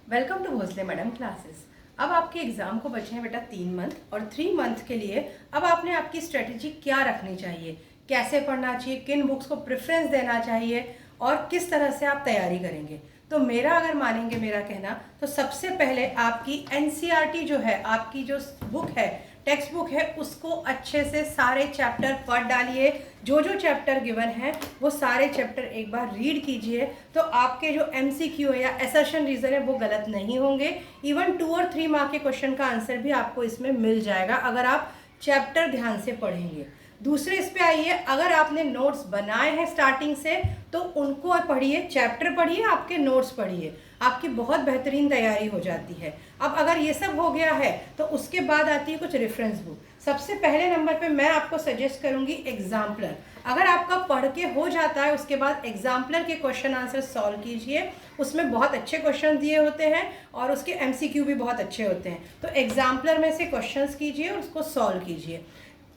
Welcome to Bhosale madam classes. अब आपके exam को बचे हैं बेटा 3 मंथ और 3 मंथ के लिए अब आपने आपकी स्ट्रेटेजी क्या रखनी चाहिए, कैसे पढ़ना चाहिए, किन बुक्स को प्रेफरेंस देना चाहिए और किस तरह से आप तैयारी करेंगे। तो मेरा अगर मानेंगे मेरा कहना तो सबसे पहले आपकी एनसीईआरटी जो है, आपकी जो बुक है, टेक्स्ट बुक है, उसको अच्छे से सारे चैप्टर पढ़ डालिए। जो जो चैप्टर गिवन है वो सारे चैप्टर एक बार रीड कीजिए, तो आपके जो एमसीक्यू है या असर्शन रीजन है वो गलत नहीं होंगे। इवन 2 और 3 मार्क के क्वेश्चन का आंसर भी आपको इसमें मिल जाएगा अगर आप चैप्टर ध्यान से पढ़ेंगे। दूसरे इस पे आइए, अगर आपने नोट्स बनाए हैं स्टार्टिंग से तो उनको पढ़िए, चैप्टर पढ़िए, आपके नोट्स पढ़िए, आपकी बहुत बेहतरीन तैयारी हो जाती है। अब अगर ये सब हो गया है तो उसके बाद आती है कुछ रेफरेंस बुक। सबसे पहले नंबर पे मैं आपको सजेस्ट करूंगी एग्जाम्पलर। अगर आपका पढ़ के हो जाता है उसके बाद एग्जाम्पलर के क्वेश्चन आंसर सॉल्व कीजिए, उसमें बहुत अच्छे क्वेश्चन दिए होते हैं और उसके एमसीक्यू भी बहुत अच्छे होते हैं। तो एग्जाम्पलर में से क्वेश्चंस कीजिए और उसको सॉल्व कीजिए।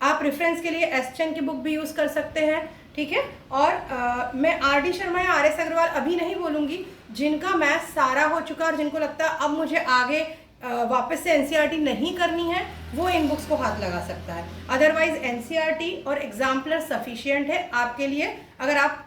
आप रेफरेंस के लिए एसचन की बुक भी यूज़ कर सकते हैं, ठीक है। और मैं आर.डी. शर्मा या आर.एस. अग्रवाल अभी नहीं बोलूँगी, जिनका मैथ सारा हो चुका है और जिनको लगता है अब मुझे आगे वापस से एनसीईआरटी नहीं करनी है, वो इन बुक्स को हाथ लगा सकता है। अदरवाइज एनसीईआरटी और एग्जाम्पलर सफिशिएंट है आपके लिए अगर आप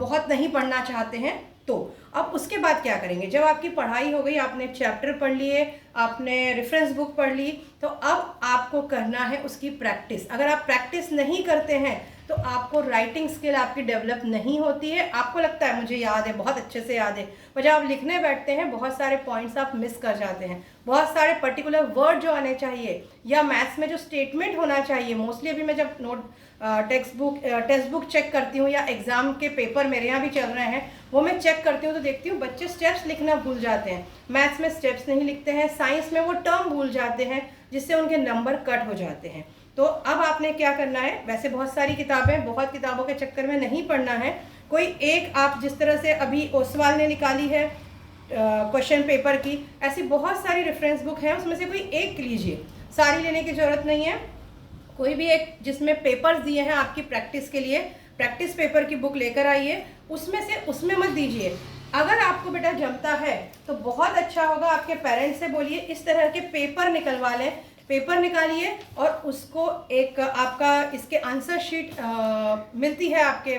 बहुत नहीं पढ़ना चाहते हैं तो। अब उसके बाद क्या करेंगे, जब आपकी पढ़ाई हो गई, आपने चैप्टर पढ़ लिए, आपने रेफरेंस बुक पढ़ ली, तो अब आपको करना है उसकी प्रैक्टिस। अगर आप प्रैक्टिस नहीं करते हैं तो आपको राइटिंग स्किल आपकी डेवलप नहीं होती है। आपको लगता है मुझे याद है, बहुत अच्छे से याद है, पर जब आप लिखने बैठते हैं बहुत सारे पॉइंट्स आप मिस कर जाते हैं। बहुत सारे पर्टिकुलर वर्ड जो आने चाहिए या मैथ्स में जो स्टेटमेंट होना चाहिए, मोस्टली अभी मैं जब टेक्स्ट बुक चेक करती हूँ या एग्जाम के पेपर मेरे यहाँ भी चल रहे हैं, वो मैं चेक करती हूँ तो देखती हूँ बच्चे स्टेप्स लिखना भूल जाते हैं। मैथ्स में स्टेप्स नहीं लिखते हैं, साइंस में वो टर्म भूल जाते हैं जिससे उनके नंबर कट हो जाते हैं। तो अब आपने क्या करना है, वैसे बहुत सारी किताबें, बहुत किताबों के चक्कर में नहीं पढ़ना है। कोई एक, आप जिस तरह से अभी ओसवाल ने निकाली है क्वेश्चन पेपर की, ऐसी बहुत सारी रेफरेंस बुक है, उसमें से कोई एक लीजिए, सारी लेने की जरूरत नहीं है। कोई भी एक जिसमें पेपर्स दिए हैं आपकी प्रैक्टिस के लिए, प्रैक्टिस पेपर की बुक लेकर आइए, उसमें मत दीजिए। अगर आपको बेटा जमता है तो बहुत अच्छा होगा, आपके पेरेंट्स से बोलिए इस तरह के पेपर निकलवा लें। पेपर निकालिए और उसको एक आपका इसके आंसर शीट मिलती है आपके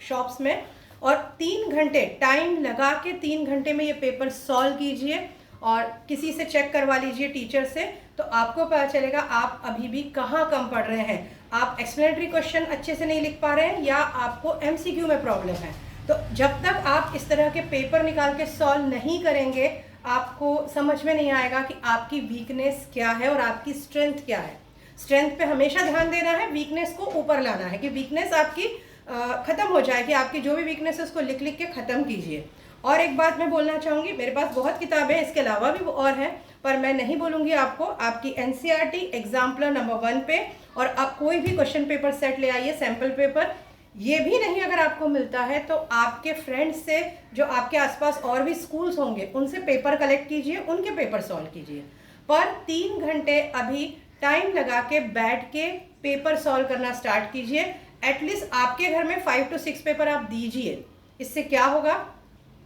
शॉप्स में, और 3 घंटे टाइम लगा के 3 घंटे में ये पेपर सॉल्व कीजिए और किसी से चेक करवा लीजिए, टीचर से, तो आपको पता चलेगा आप अभी भी कहाँ कम पढ़ रहे हैं। आप एक्सप्लेनेटरी क्वेश्चन अच्छे से नहीं लिख पा रहे हैं या आपको एमसीक्यू में प्रॉब्लम है। तो जब तक आप इस तरह के पेपर निकाल के सॉल्व नहीं करेंगे, आपको समझ में नहीं आएगा कि आपकी वीकनेस क्या है और आपकी स्ट्रेंथ क्या है। स्ट्रेंथ पे हमेशा ध्यान देना है, वीकनेस को ऊपर लाना है कि वीकनेस आपकी ख़त्म हो जाए, कि आपकी जो भी वीकनेस है उसको लिख लिख के ख़त्म कीजिए। और एक बात मैं बोलना चाहूँगी, मेरे पास बहुत किताबें हैं, इसके अलावा भी और हैं, पर मैं नहीं बोलूँगी आपको। आपकी एनसीईआरटी एग्जाम्पलर नंबर 1 पे, और आप कोई भी क्वेश्चन पेपर सेट ले आइए, सैम्पल पेपर। ये भी नहीं अगर आपको मिलता है तो आपके फ्रेंड्स से, जो आपके आसपास और भी स्कूल्स होंगे, उनसे पेपर कलेक्ट कीजिए, उनके पेपर सॉल्व कीजिए। पर 3 घंटे अभी टाइम लगा के बैठ के पेपर सॉल्व करना स्टार्ट कीजिए। एटलीस्ट आपके घर में 5 to 6 पेपर आप दीजिए। इससे क्या होगा,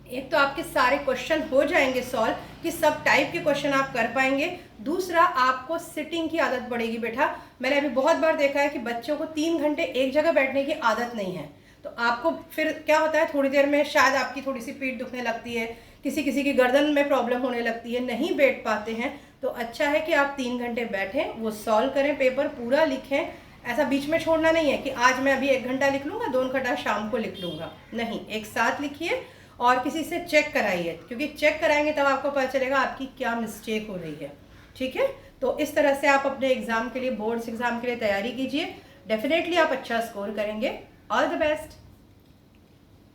एक तो आपके सारे क्वेश्चन हो जाएंगे सॉल्व, कि सब टाइप के क्वेश्चन आप कर पाएंगे। दूसरा, आपको सिटिंग की आदत पड़ेगी बेटा। मैंने अभी बहुत बार देखा है कि बच्चों को 3 घंटे एक जगह बैठने की आदत नहीं है, तो आपको फिर क्या होता है, थोड़ी देर में शायद आपकी थोड़ी सी पीठ दुखने लगती है, किसी किसी की गर्दन में प्रॉब्लम होने लगती है, नहीं बैठ पाते हैं। तो अच्छा है कि आप 3 घंटे बैठें, वो सॉल्व करें, पेपर पूरा लिखें। ऐसा बीच में छोड़ना नहीं है कि आज मैं अभी 1 घंटा लिख लूँगा, 2 घंटा शाम को लिख लूँगा, नहीं, एक साथ लिखिए और किसी से चेक कराइए, क्योंकि चेक कराएंगे तब आपको पता चलेगा आपकी क्या मिस्टेक हो रही है, ठीक है। तो इस तरह से आप अपने एग्जाम के लिए, बोर्ड्स एग्जाम के लिए तैयारी कीजिए, डेफिनेटली आप अच्छा स्कोर करेंगे। All the best,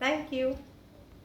thank you.